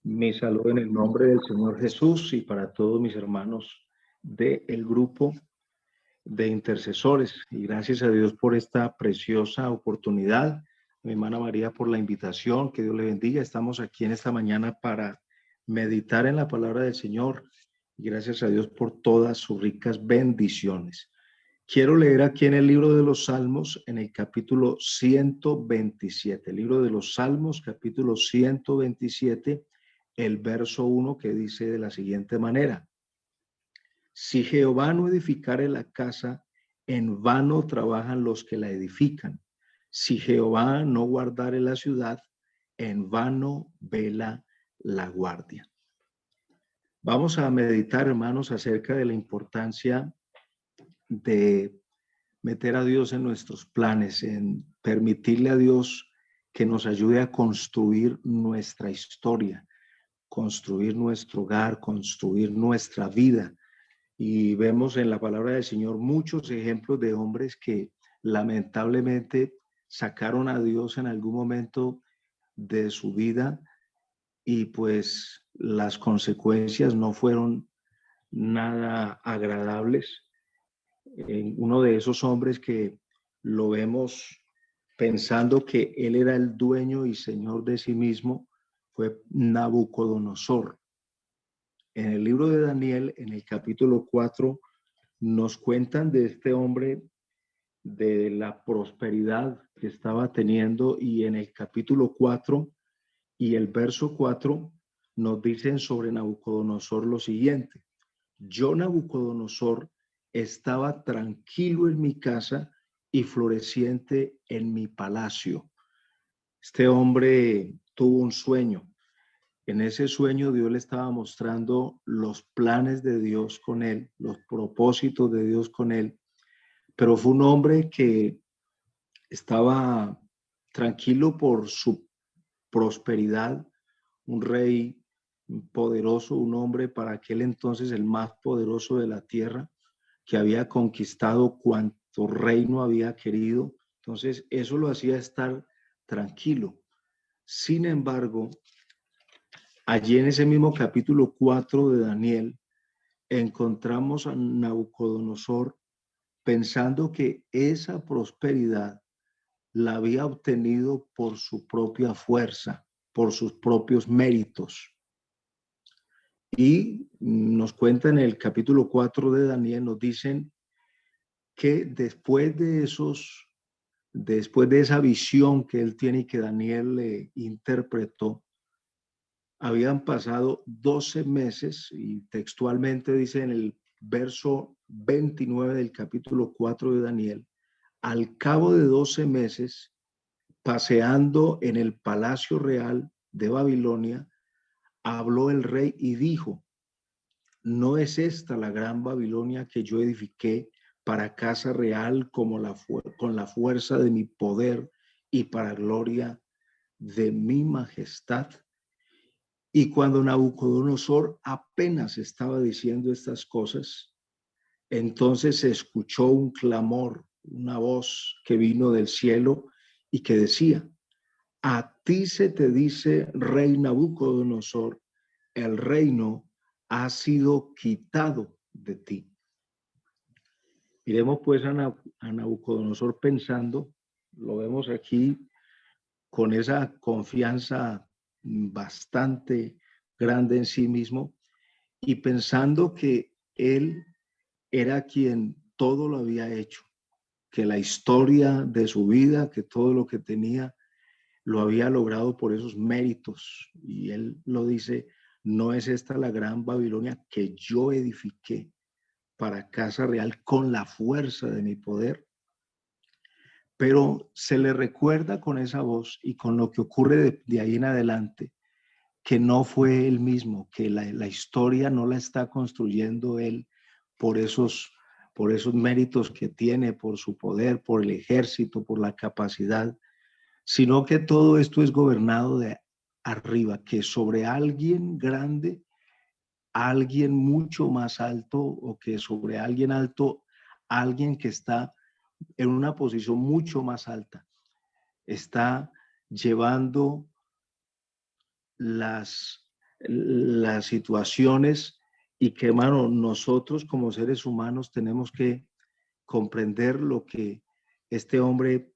Mi saludo en el nombre del Señor Jesús y para todos mis hermanos del grupo de intercesores. Y gracias a Dios por esta preciosa oportunidad. A mi hermana María por la invitación. Que Dios le bendiga. Estamos aquí en esta mañana para meditar en la palabra del Señor. Y gracias a Dios por todas sus ricas bendiciones. Quiero leer aquí en el libro de los Salmos, en el capítulo 127. El libro de los Salmos, capítulo 127. El verso 1 que dice de la siguiente manera: si Jehová no edificare la casa, en vano trabajan los que la edifican. Si Jehová no guardare la ciudad, en vano vela la guardia. Vamos a meditar, hermanos, acerca de la importancia de meter a Dios en nuestros planes, en permitirle a Dios que nos ayude a construir nuestra historia, construir nuestro hogar, construir nuestra vida. Y vemos en la palabra del Señor muchos ejemplos de hombres que lamentablemente sacaron a Dios en algún momento de su vida y pues las consecuencias no fueron nada agradables. Uno de esos hombres que lo vemos pensando que él era el dueño y señor de sí mismo fue Nabucodonosor. En el libro de Daniel, en el capítulo 4, nos cuentan de este hombre, de la prosperidad que estaba teniendo, y en el capítulo 4 y el verso 4 nos dicen sobre Nabucodonosor lo siguiente: yo, Nabucodonosor, estaba tranquilo en mi casa y floreciente en mi palacio. Este hombre tuvo un sueño. En ese sueño Dios le estaba mostrando los planes de Dios con él, los propósitos de Dios con él, pero fue un hombre que estaba tranquilo por su prosperidad, un rey poderoso, un hombre para aquel entonces el más poderoso de la tierra, que había conquistado cuanto reino había querido. Entonces eso lo hacía estar tranquilo. Sin embargo, allí en ese mismo capítulo 4 de Daniel, encontramos a Nabucodonosor pensando que esa prosperidad la había obtenido por su propia fuerza, por sus propios méritos. Y nos cuenta en el capítulo 4 de Daniel, nos dicen que después de esa visión que él tiene y que Daniel le interpretó, habían pasado 12 meses, y textualmente dice en el verso 29 del capítulo 4 de Daniel: al cabo de 12 meses, paseando en el palacio real de Babilonia, habló el rey y dijo: ¿no es esta la gran Babilonia que yo edifiqué para casa real con la fuerza de mi poder y para gloria de mi majestad? Y cuando Nabucodonosor apenas estaba diciendo estas cosas, entonces se escuchó un clamor, una voz que vino del cielo y que decía: a ti se te dice, rey Nabucodonosor, el reino ha sido quitado de ti. Miremos pues a Nabucodonosor pensando, lo vemos aquí con esa confianza bastante grande en sí mismo y pensando que él era quien todo lo había hecho, que la historia de su vida, que todo lo que tenía, lo había logrado por esos méritos. Y él lo dice: no es esta la gran Babilonia que yo edifiqué para casa real con la fuerza de mi poder. Pero se le recuerda con esa voz y con lo que ocurre de ahí en adelante, que no fue él mismo, que la historia no la está construyendo él por esos méritos que tiene, por su poder, por el ejército, por la capacidad, sino que todo esto es gobernado de arriba, que sobre alguien grande, alguien mucho más alto, o que sobre alguien alto, alguien que está en una posición mucho más alta, está llevando las situaciones y que, hermano, nosotros como seres humanos tenemos que comprender lo que este hombre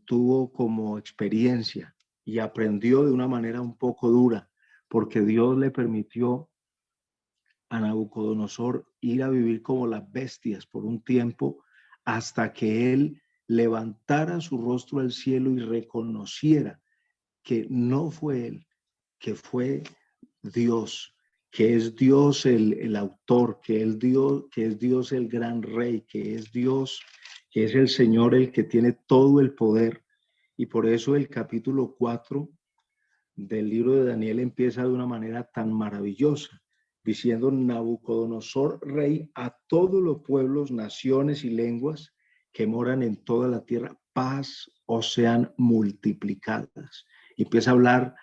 tuvo como experiencia y aprendió de una manera un poco dura, porque Dios le permitió a Nabucodonosor ir a vivir como las bestias por un tiempo hasta que él levantara su rostro al cielo y reconociera que no fue él, que fue Dios, que es Dios el autor, que es Dios el gran rey, que es Dios, que es el Señor el que tiene todo el poder. Y por eso el capítulo 4 del libro de Daniel empieza de una manera tan maravillosa, diciendo: Nabucodonosor, rey, a todos los pueblos, naciones y lenguas que moran en toda la tierra, paz os sean multiplicadas. Y empieza a hablar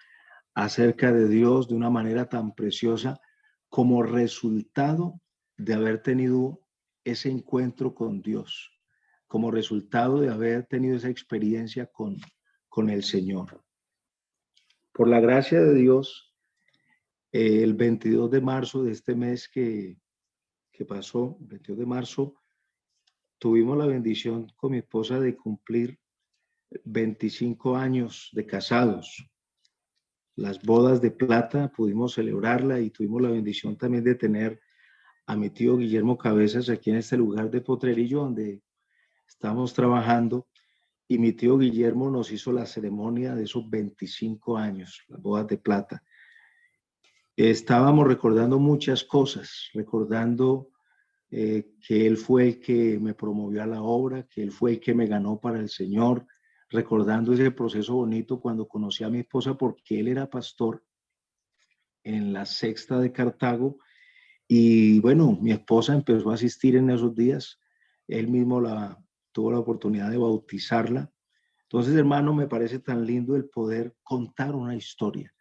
acerca de Dios de una manera tan preciosa como resultado de haber tenido ese encuentro con Dios, como resultado de haber tenido esa experiencia con el Señor. Por la gracia de Dios, el 22 de marzo de este mes que pasó, 22 de marzo, tuvimos la bendición con mi esposa de cumplir 25 años de casados. Las bodas de plata pudimos celebrarla y tuvimos la bendición también de tener a mi tío Guillermo Cabezas aquí en este lugar de Potrerillo donde estamos trabajando, y mi tío Guillermo nos hizo la ceremonia de esos 25 años, las bodas de plata. Estábamos recordando muchas cosas, recordando que él fue el que me promovió a la obra, que él fue el que me ganó para el Señor, recordando ese proceso bonito cuando conocí a mi esposa porque él era pastor en la Sexta de Cartago. Y bueno, mi esposa empezó a asistir en esos días, él mismo tuvo la oportunidad de bautizarla. Entonces, hermano, me parece tan lindo el poder contar una historia,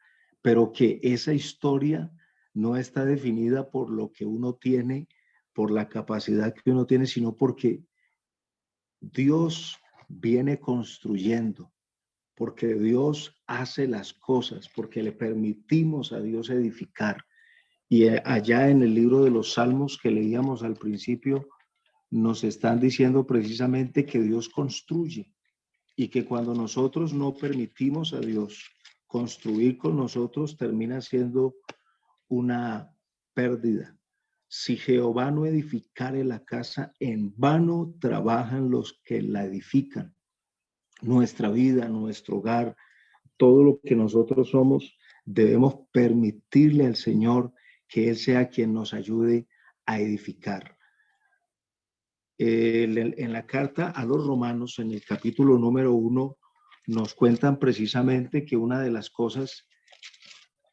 pero que esa historia no está definida por lo que uno tiene, por la capacidad que uno tiene, sino porque Dios viene construyendo, porque Dios hace las cosas, porque le permitimos a Dios edificar. Y allá en el libro de los Salmos que leíamos al principio, nos están diciendo precisamente que Dios construye y que cuando nosotros no permitimos a Dios construir con nosotros, termina siendo una pérdida. Si Jehová no edificare la casa, en vano trabajan los que la edifican. Nuestra vida, nuestro hogar, todo lo que nosotros somos, debemos permitirle al Señor que Él sea quien nos ayude a edificar. En la carta a los romanos, en el capítulo número 1, nos cuentan precisamente que una de las cosas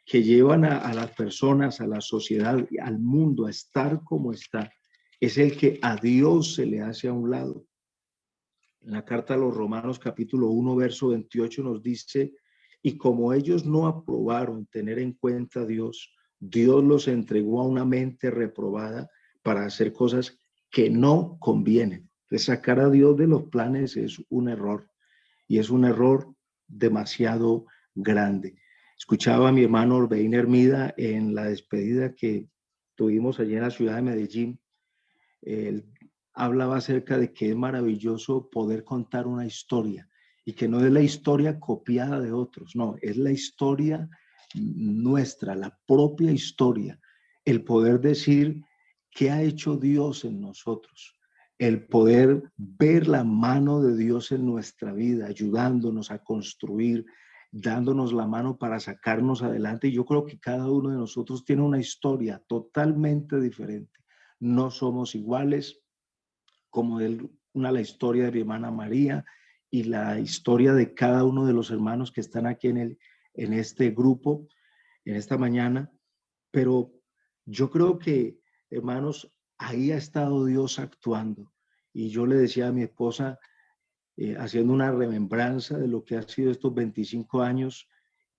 que llevan a las personas, a la sociedad, al mundo a estar como está, es el que a Dios se le hace a un lado. En la carta a los romanos capítulo 1, verso 28 nos dice: y como ellos no aprobaron tener en cuenta a Dios, Dios los entregó a una mente reprobada para hacer cosas que no convienen. Entonces, sacar a Dios de los planes es un error, y es un error demasiado grande. Escuchaba a mi hermano Orbein Hermida en la despedida que tuvimos allí en la ciudad de Medellín. Él hablaba acerca de que es maravilloso poder contar una historia y que no es la historia copiada de otros, no, es la historia nuestra, la propia historia, el poder decir qué ha hecho Dios en nosotros, el poder ver la mano de Dios en nuestra vida, ayudándonos a construir, dándonos la mano para sacarnos adelante. Y yo creo que cada uno de nosotros tiene una historia totalmente diferente. No somos iguales, como la historia de mi hermana María y la historia de cada uno de los hermanos que están aquí en este grupo, en esta mañana. Pero yo creo que, hermanos, ahí ha estado Dios actuando. Y yo le decía a mi esposa, haciendo una remembranza de lo que ha sido estos 25 años,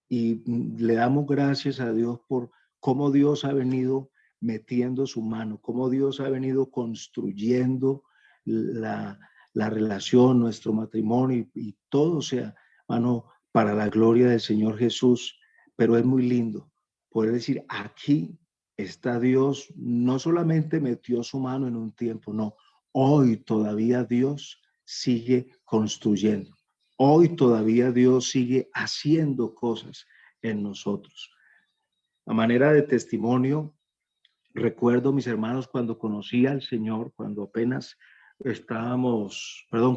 y le damos gracias a Dios por cómo Dios ha venido metiendo su mano, cómo Dios ha venido construyendo la, la relación, nuestro matrimonio y todo sea, mano, para la gloria del Señor Jesús. Pero es muy lindo poder decir, aquí está Dios, no solamente metió su mano en un tiempo, no, hoy todavía Dios sigue construyendo, hoy todavía Dios sigue haciendo cosas en nosotros. A manera de testimonio, recuerdo, mis hermanos, cuando conocí al Señor, cuando apenas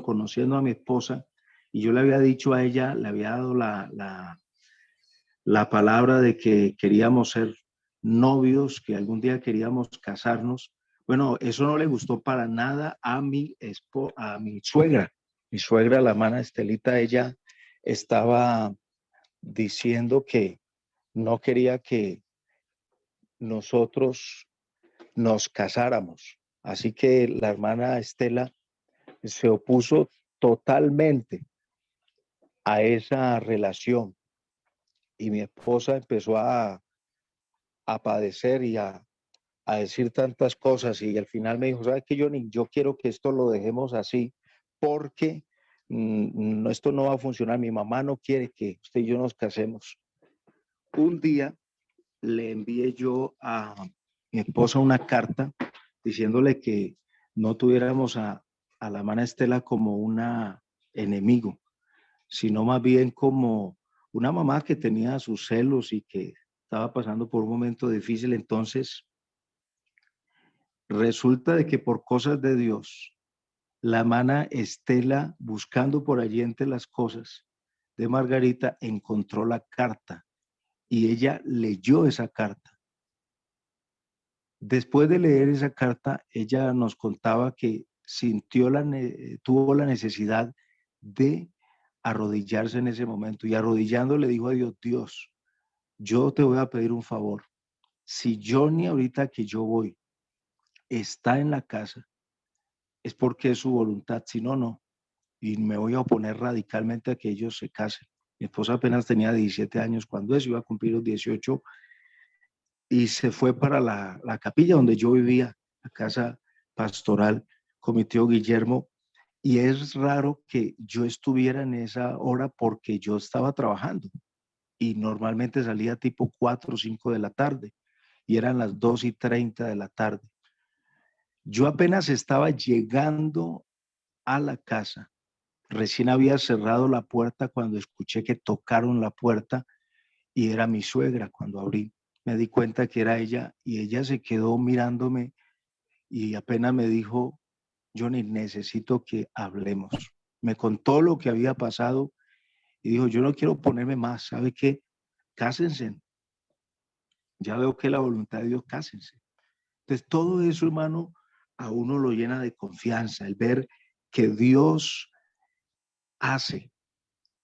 conociendo a mi esposa, y yo le había dicho a ella, le había dado la palabra de que queríamos ser novios, que algún día queríamos casarnos. Bueno, eso no le gustó para nada a a mi suegra. Mi suegra, la hermana Estelita, ella estaba diciendo que no quería que nosotros nos casáramos. Así que la hermana Estela se opuso totalmente a esa relación y mi esposa empezó a padecer y a decir tantas cosas y al final me dijo, ¿sabes qué, Johnny? Yo quiero que esto lo dejemos así porque esto no va a funcionar. Mi mamá no quiere que usted y yo nos casemos. Un día le envié yo a mi esposa una carta diciéndole que no tuviéramos a la hermana Estela como una enemigo, sino más bien como una mamá que tenía sus celos y que estaba pasando por un momento difícil. Entonces, resulta de que por cosas de Dios, la hermana Estela, buscando por allí entre las cosas de Margarita, encontró la carta y ella leyó esa carta. Después de leer esa carta, ella nos contaba que tuvo la necesidad de arrodillarse en ese momento y arrodillando le dijo a Dios, Dios, yo te voy a pedir un favor. Si Johnny ahorita que yo voy está en la casa, es porque es su voluntad, si no, no. Y me voy a oponer radicalmente a que ellos se casen. Mi esposa apenas tenía 17 años cuando eso iba a cumplir los 18 y se fue para la capilla donde yo vivía, la casa pastoral con mi tío Guillermo. Y es raro que yo estuviera en esa hora porque yo estaba trabajando y normalmente salía tipo 4 o 5 de la tarde y eran las 2:30 de la tarde. Yo apenas estaba llegando a la casa, recién había cerrado la puerta cuando escuché que tocaron la puerta y era mi suegra. Cuando abrí, me di cuenta que era ella y ella se quedó mirándome y apenas me dijo, Johnny, necesito que hablemos. Me contó lo que había pasado y dijo, yo no quiero ponerme más, ¿sabe qué? Cásense. Ya veo que la voluntad de Dios, cásense. Entonces, todo eso, hermano, a uno lo llena de confianza, el ver que Dios hace,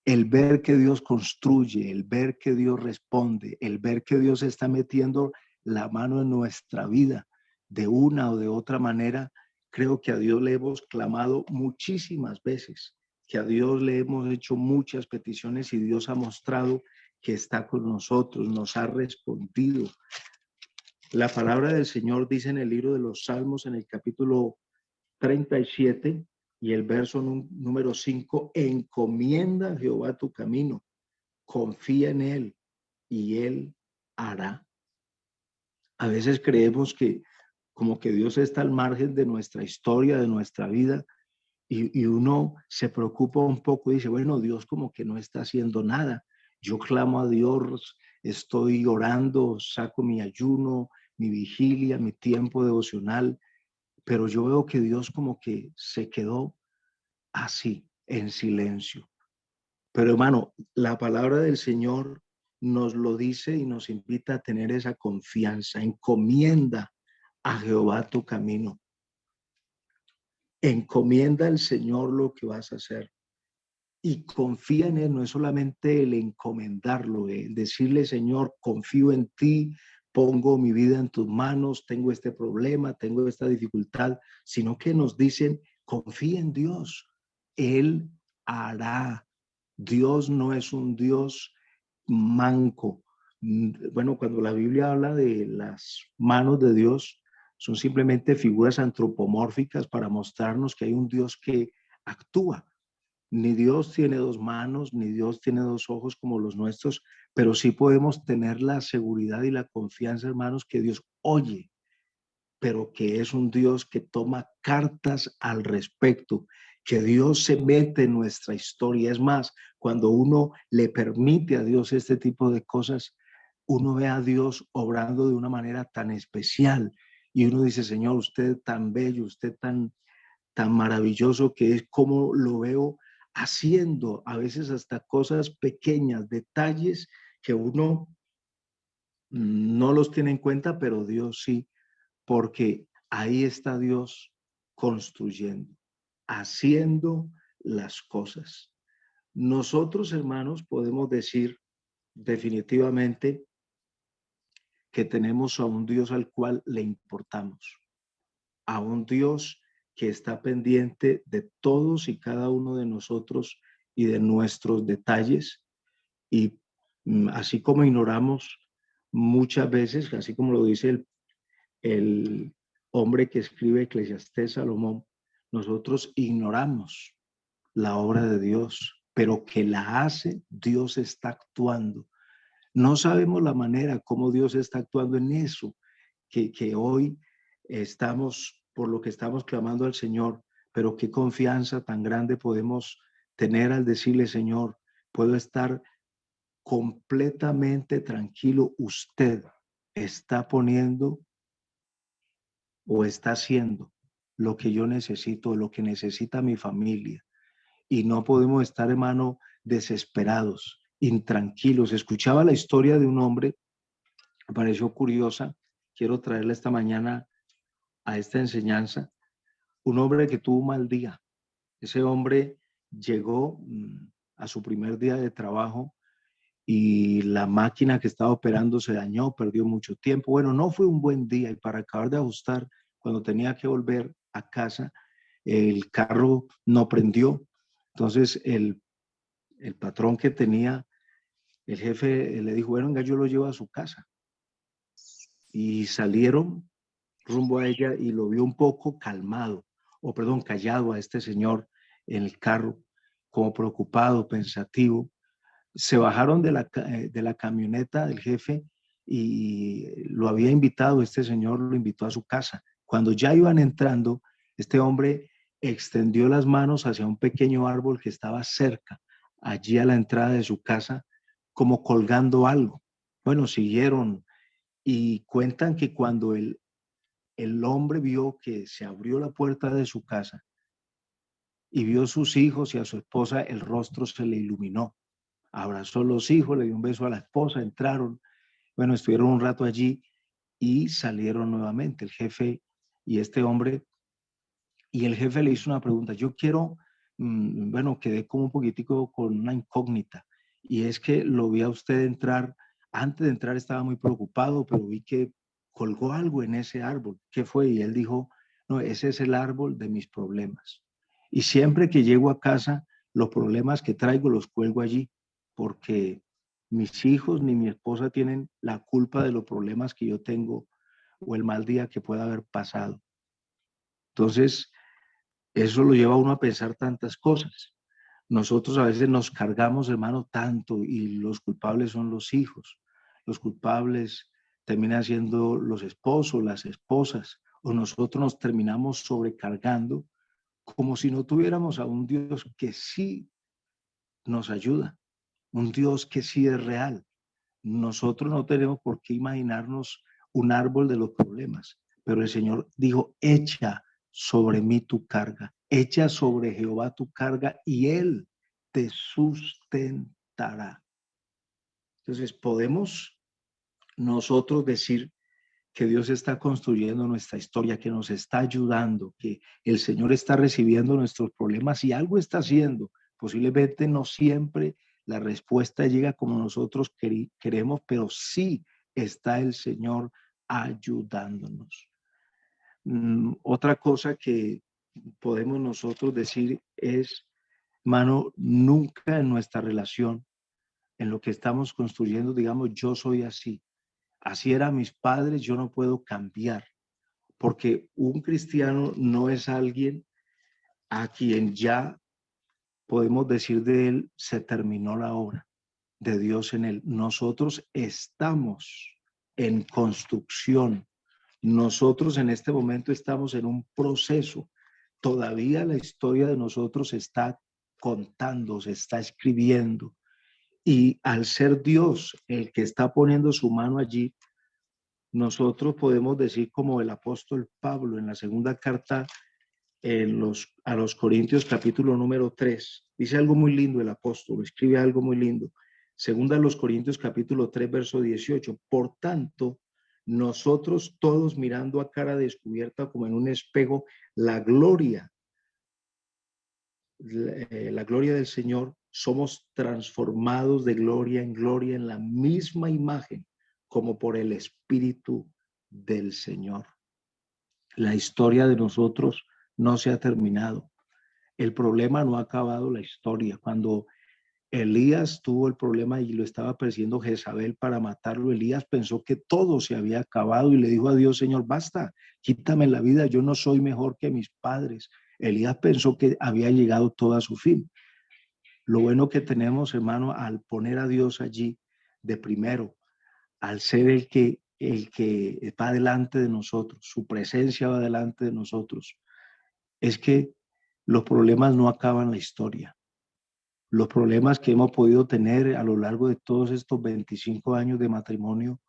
el ver que Dios construye, el ver que Dios responde, el ver que Dios está metiendo la mano en nuestra vida de una o de otra manera. Creo que a Dios le hemos clamado muchísimas veces, que a Dios le hemos hecho muchas peticiones y Dios ha mostrado que está con nosotros, nos ha respondido. La palabra del Señor dice en el libro de los Salmos, en el capítulo 37 y el verso número 5, encomienda a Jehová tu camino, confía en él y él hará. A veces creemos que como que Dios está al margen de nuestra historia, de nuestra vida, y uno se preocupa un poco y dice, bueno, Dios como que no está haciendo nada. Yo clamo a Dios, estoy orando, saco mi ayuno, mi vigilia, mi tiempo devocional, pero yo veo que Dios como que se quedó así, en silencio. Pero hermano, la palabra del Señor nos lo dice y nos invita a tener esa confianza. Encomienda a Jehová tu camino. Encomienda al Señor lo que vas a hacer. Y confía en Él, no es solamente el encomendarlo, el decirle, Señor, confío en ti, pongo mi vida en tus manos, tengo este problema, tengo esta dificultad, sino que nos dicen, confía en Dios, Él hará. Dios no es un Dios manco. Bueno, cuando la Biblia habla de las manos de Dios, son simplemente figuras antropomórficas para mostrarnos que hay un Dios que actúa. Ni Dios tiene dos manos, ni Dios tiene dos ojos como los nuestros, pero sí podemos tener la seguridad y la confianza, hermanos, que Dios oye, pero que es un Dios que toma cartas al respecto, que Dios se mete en nuestra historia. Es más, cuando uno le permite a Dios este tipo de cosas, uno ve a Dios obrando de una manera tan especial y uno dice, Señor, usted tan bello, usted tan maravilloso que es, como lo veo haciendo a veces hasta cosas pequeñas, detalles que uno no los tiene en cuenta, pero Dios sí, porque ahí está Dios construyendo, haciendo las cosas. Nosotros, hermanos, podemos decir definitivamente que tenemos a un Dios al cual le importamos, a un Dios que está pendiente de todos y cada uno de nosotros y de nuestros detalles. Y así como ignoramos muchas veces, así como lo dice el hombre que escribe Eclesiastés, Salomón, nosotros ignoramos la obra de Dios, pero que la hace, Dios está actuando. No sabemos la manera como Dios está actuando en eso, que hoy estamos, por lo que estamos clamando al Señor, pero qué confianza tan grande podemos tener al decirle, Señor, puedo estar completamente tranquilo. Usted está poniendo o está haciendo lo que yo necesito, lo que necesita mi familia. Y no podemos estar, hermano, desesperados, intranquilos. Escuchaba la historia de un hombre, me pareció curiosa. Quiero traerla esta mañana a esta enseñanza. Un hombre que tuvo un mal día. Ese hombre llegó a su primer día de trabajo y la máquina que estaba operando se dañó, perdió mucho tiempo. Bueno, no fue un buen día y para acabar de ajustar, cuando tenía que volver a casa, el carro no prendió. Entonces el patrón que tenía, el jefe le dijo, bueno, venga, yo lo llevo a su casa. Y salieron rumbo a ella y lo vio un poco calmado, o perdón, callado a este señor en el carro, como preocupado, pensativo. Se bajaron de la camioneta del jefe y lo había invitado, este señor lo invitó a su casa. Cuando ya iban entrando, este hombre extendió las manos hacia un pequeño árbol que estaba cerca, allí a la entrada de su casa, como colgando algo. Bueno, siguieron y cuentan que cuando el hombre vio que se abrió la puerta de su casa y vio a sus hijos y a su esposa, el rostro se le iluminó. Abrazó a los hijos, le dio un beso a la esposa, entraron, bueno, estuvieron un rato allí y salieron nuevamente el jefe y este hombre, y el jefe le hizo una pregunta. Yo quiero, bueno, quedé como un poquitico con una incógnita, y es que lo vi a usted entrar, antes de entrar estaba muy preocupado, pero vi que colgó algo en ese árbol. ¿Qué fue? Y él dijo, no, ese es el árbol de mis problemas. Y siempre que llego a casa, los problemas que traigo los cuelgo allí, porque mis hijos ni mi esposa tienen la culpa de los problemas que yo tengo o el mal día que pueda haber pasado. Entonces, eso lo lleva a uno a pensar tantas cosas. Nosotros a veces nos cargamos, hermano, tanto y los culpables son los hijos. Los culpables terminan siendo los esposos, las esposas, o nosotros nos terminamos sobrecargando como si no tuviéramos a un Dios que sí nos ayuda, un Dios que sí es real. Nosotros no tenemos por qué imaginarnos un árbol de los problemas, pero el Señor dijo, echa sobre mí tu carga, echa sobre Jehová tu carga y Él te sustentará. Entonces podemos nosotros decir que Dios está construyendo nuestra historia, que nos está ayudando, que el Señor está recibiendo nuestros problemas y algo está haciendo. Posiblemente no siempre la respuesta llega como nosotros queremos, pero sí está el Señor ayudándonos. Otra cosa que podemos nosotros decir es, mano, nunca en nuestra relación, en lo que estamos construyendo, digamos, yo soy así. Así eran mis padres, yo no puedo cambiar, porque un cristiano no es alguien a quien ya podemos decir de él, se terminó la obra de Dios en él. Nosotros estamos en construcción. Nosotros en este momento estamos en un proceso. Todavía la historia de nosotros se está contando, se está escribiendo. Y al ser Dios el que está poniendo su mano allí, nosotros podemos decir como el apóstol Pablo en la segunda carta a los Corintios capítulo número 3. Dice algo muy lindo el apóstol, escribe algo muy lindo. Segunda a los Corintios capítulo 3, verso 18. Por tanto, nosotros todos mirando a cara descubierta como en un espejo la gloria, la gloria del Señor, somos transformados de gloria en gloria en la misma imagen como por el Espíritu del Señor. La historia de nosotros no se ha terminado. El problema no ha acabado la historia. Cuando Elías tuvo el problema y lo estaba persiguiendo Jezabel para matarlo, Elías pensó que todo se había acabado y le dijo a Dios, Señor, basta, quítame la vida, yo no soy mejor que mis padres. Elías pensó que había llegado todo a su fin. Lo bueno que tenemos, hermano, al poner a Dios allí de primero, al ser el que va delante de nosotros, su presencia va delante de nosotros, es que los problemas no acaban la historia. Los problemas que hemos podido tener a lo largo de todos estos 25 años de matrimonio,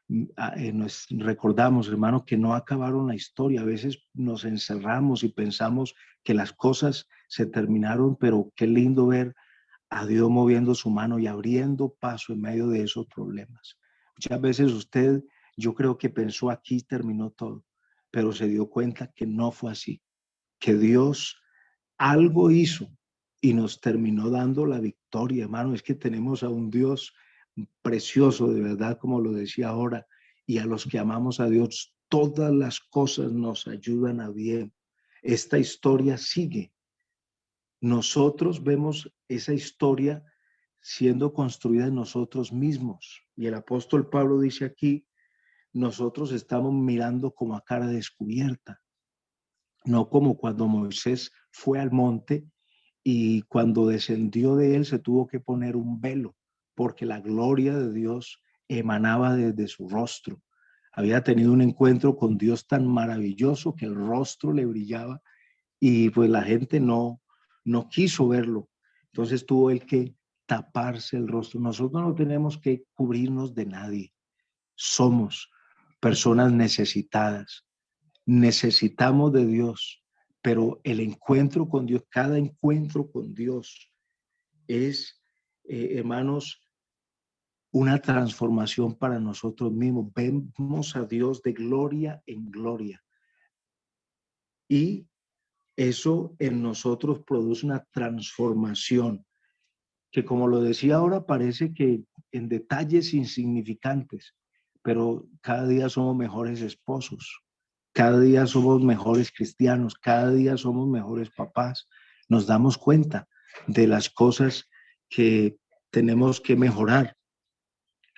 nos recordamos, hermanos, que no acabaron la historia. A veces nos encerramos y pensamos que las cosas se terminaron, pero qué lindo ver a Dios moviendo su mano y abriendo paso en medio de esos problemas. Muchas veces usted, yo creo que pensó aquí terminó todo, pero se dio cuenta que no fue así, que Dios algo hizo y nos terminó dando la victoria, hermano. Es que tenemos a un Dios precioso, de verdad, como lo decía ahora, y a los que amamos a Dios, todas las cosas nos ayudan a bien. Esta historia sigue. Nosotros vemos esa historia siendo construida en nosotros mismos. Y el apóstol Pablo dice aquí, nosotros estamos mirando como a cara descubierta, no como cuando Moisés fue al monte y cuando descendió de él se tuvo que poner un velo, porque la gloria de Dios emanaba desde su rostro. Había tenido un encuentro con Dios tan maravilloso que el rostro le brillaba y pues la gente no quiso verlo. Entonces tuvo él que taparse el rostro. Nosotros no tenemos que cubrirnos de nadie. Somos personas necesitadas. Necesitamos de Dios, pero el encuentro con Dios, cada encuentro con Dios es, hermanos, una transformación para nosotros mismos. Vemos a Dios de gloria en gloria y eso en nosotros produce una transformación que, como lo decía ahora, parece que en detalles insignificantes, pero cada día somos mejores esposos, cada día somos mejores cristianos, cada día somos mejores papás. Nos damos cuenta de las cosas que tenemos que mejorar.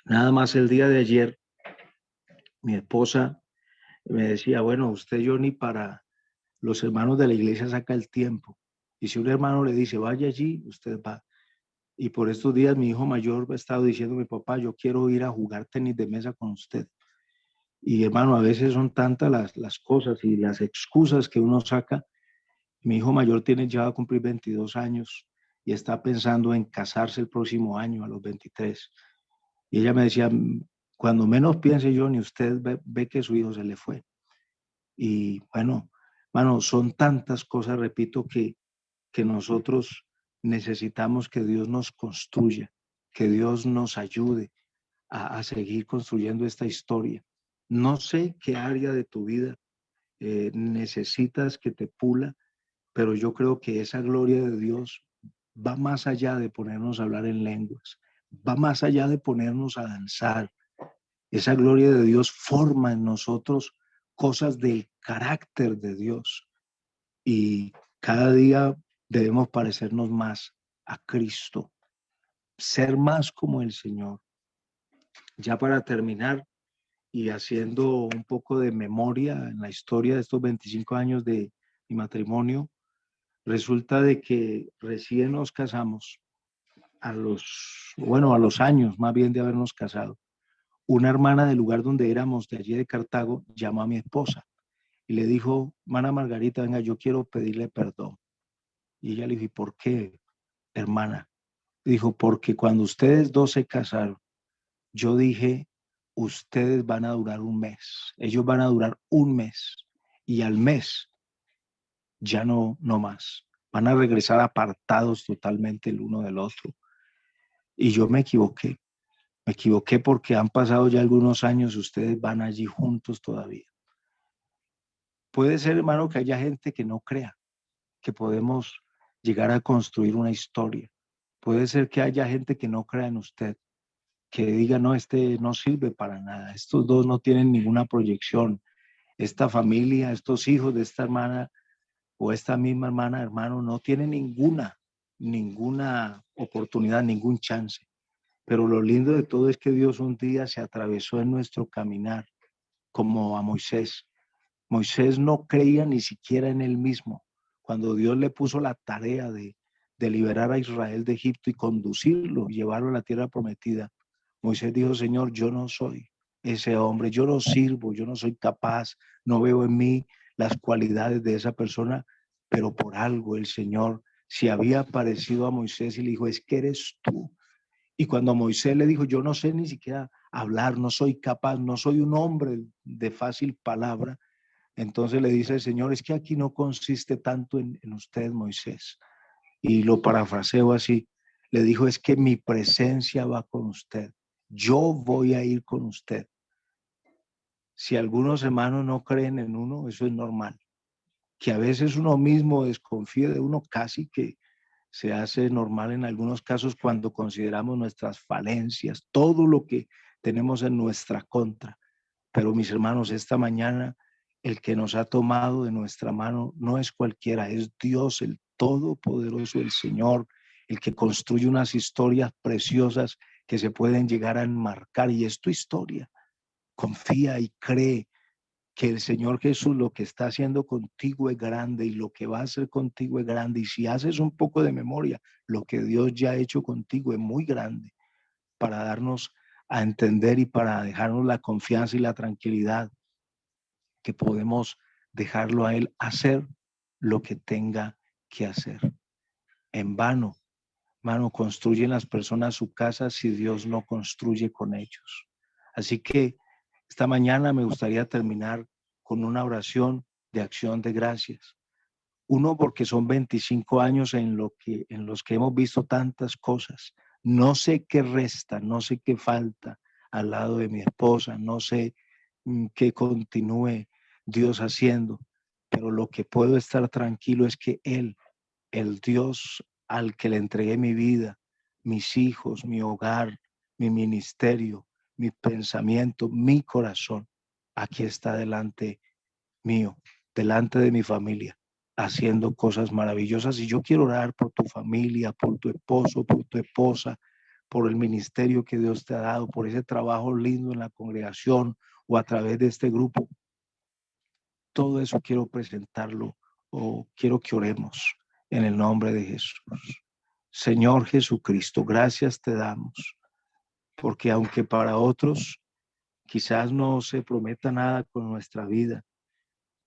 Nada más el día de ayer, mi esposa me decía, bueno, usted yo ni para los hermanos de la iglesia saca el tiempo. Y si un hermano le dice, vaya allí, usted va. Y por estos días mi hijo mayor ha estado diciendo, mi papá, yo quiero ir a jugar tenis de mesa con usted. Y hermano, a veces son tantas las cosas y las excusas que uno saca. Mi hijo mayor tiene ya va a cumplir 22 años y está pensando en casarse el próximo año a los 23. Y ella me decía, cuando menos piense yo, ni usted ve que su hijo se le fue. Y bueno, mano, son tantas cosas, repito, que nosotros necesitamos que Dios nos construya, que Dios nos ayude a seguir construyendo esta historia. No sé qué área de tu vida necesitas que te pula, pero yo creo que esa gloria de Dios va más allá de ponernos a hablar en lenguas, va más allá de ponernos a danzar. Esa gloria de Dios forma en nosotros cosas del carácter de Dios y cada día debemos parecernos más a Cristo, ser más como el Señor. Ya para terminar y haciendo un poco de memoria en la historia de estos 25 años de mi matrimonio, Resulta de que recién nos casamos, a los años más bien de habernos casado. Una hermana del lugar donde éramos, de allí de Cartago, llamó a mi esposa y le dijo: hermana Margarita, venga, yo quiero pedirle perdón. Y ella le dijo: ¿y por qué, hermana? Dijo: porque cuando ustedes dos se casaron, yo dije, ustedes van a durar un mes, ellos van a durar un mes, y al mes ya no más. Van a regresar apartados totalmente el uno del otro. Y yo me equivoqué porque han pasado ya algunos años, ustedes van allí juntos todavía. Puede ser, hermano, que haya gente que no crea que podemos llegar a construir una historia. Puede ser que haya gente que no crea en usted, que diga: no, este no sirve para nada, estos dos no tienen ninguna proyección, esta familia, estos hijos de esta hermana o esta misma hermana, hermano, no tienen ninguna oportunidad, ningún chance. Pero lo lindo de todo es que Dios un día se atravesó en nuestro caminar, como a Moisés. Moisés no creía ni siquiera en él mismo. Cuando Dios le puso la tarea de liberar a Israel de Egipto y conducirlo, llevarlo a la tierra prometida, Moisés dijo: Señor, yo no soy ese hombre, yo no sirvo, yo no soy capaz, no veo en mí las cualidades de esa persona, pero por algo el Señor se había aparecido a Moisés y le dijo: es que eres tú. Y cuando Moisés le dijo: yo no sé ni siquiera hablar, no soy capaz, no soy un hombre de fácil palabra, entonces le dice el Señor: es que aquí no consiste tanto en usted, Moisés. Y lo parafraseo así. Le dijo: es que mi presencia va con usted. Yo voy a ir con usted. Si algunos hermanos no creen en uno, eso es normal. Que a veces uno mismo desconfíe de uno, casi que se hace normal en algunos casos cuando consideramos nuestras falencias, todo lo que tenemos en nuestra contra. Pero mis hermanos, esta mañana el que nos ha tomado de nuestra mano no es cualquiera, es Dios, el Todopoderoso, el Señor, el que construye unas historias preciosas que se pueden llegar a enmarcar. Y es tu historia. Confía y cree que el Señor Jesús lo que está haciendo contigo es grande y lo que va a hacer contigo es grande. Y si haces un poco de memoria, lo que Dios ya ha hecho contigo es muy grande, para darnos a entender y para dejarnos la confianza y la tranquilidad que podemos dejarlo a Él hacer lo que tenga que hacer. En vano, hermano, construyen las personas su casa si Dios no construye con ellos. Así que esta mañana me gustaría terminar con una oración de acción de gracias. Uno, porque son 25 años en los que hemos visto tantas cosas. No sé qué resta, no sé qué falta al lado de mi esposa, no sé qué continúe Dios haciendo, pero lo que puedo estar tranquilo es que Él, el Dios al que le entregué mi vida, mis hijos, mi hogar, mi ministerio, mi pensamiento, mi corazón, aquí está delante mío, delante de mi familia, haciendo cosas maravillosas. Y yo quiero orar por tu familia, por tu esposo, por tu esposa, por el ministerio que Dios te ha dado, por ese trabajo lindo en la congregación o a través de este grupo. Todo eso quiero presentarlo, o quiero que oremos en el nombre de Jesús. Señor Jesucristo, gracias te damos, porque aunque para otros quizás no se prometa nada con nuestra vida,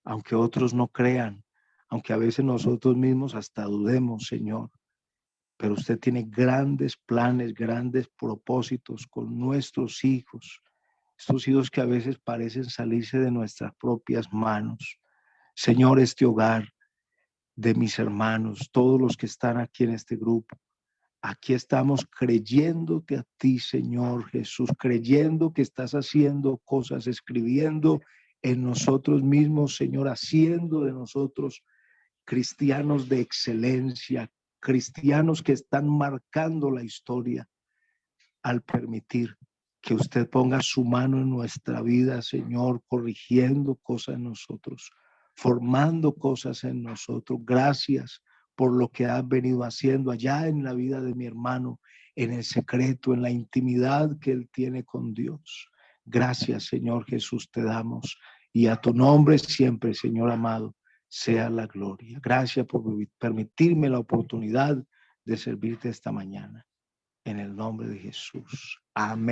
aunque otros no crean, aunque a veces nosotros mismos hasta dudemos, Señor, pero usted tiene grandes planes, grandes propósitos con nuestros hijos, estos hijos que a veces parecen salirse de nuestras propias manos. Señor, este hogar de mis hermanos, todos los que están aquí en este grupo, aquí estamos creyéndote a ti, Señor Jesús, creyendo que estás haciendo cosas, escribiendo en nosotros mismos, Señor, haciendo de nosotros cristianos de excelencia, cristianos que están marcando la historia al permitir que usted ponga su mano en nuestra vida, Señor, corrigiendo cosas en nosotros, formando cosas en nosotros. Gracias por lo que has venido haciendo allá en la vida de mi hermano, en el secreto, en la intimidad que él tiene con Dios. Gracias, Señor Jesús, te damos. Y a tu nombre siempre, Señor amado, sea la gloria. Gracias por permitirme la oportunidad de servirte esta mañana. En el nombre de Jesús. Amén.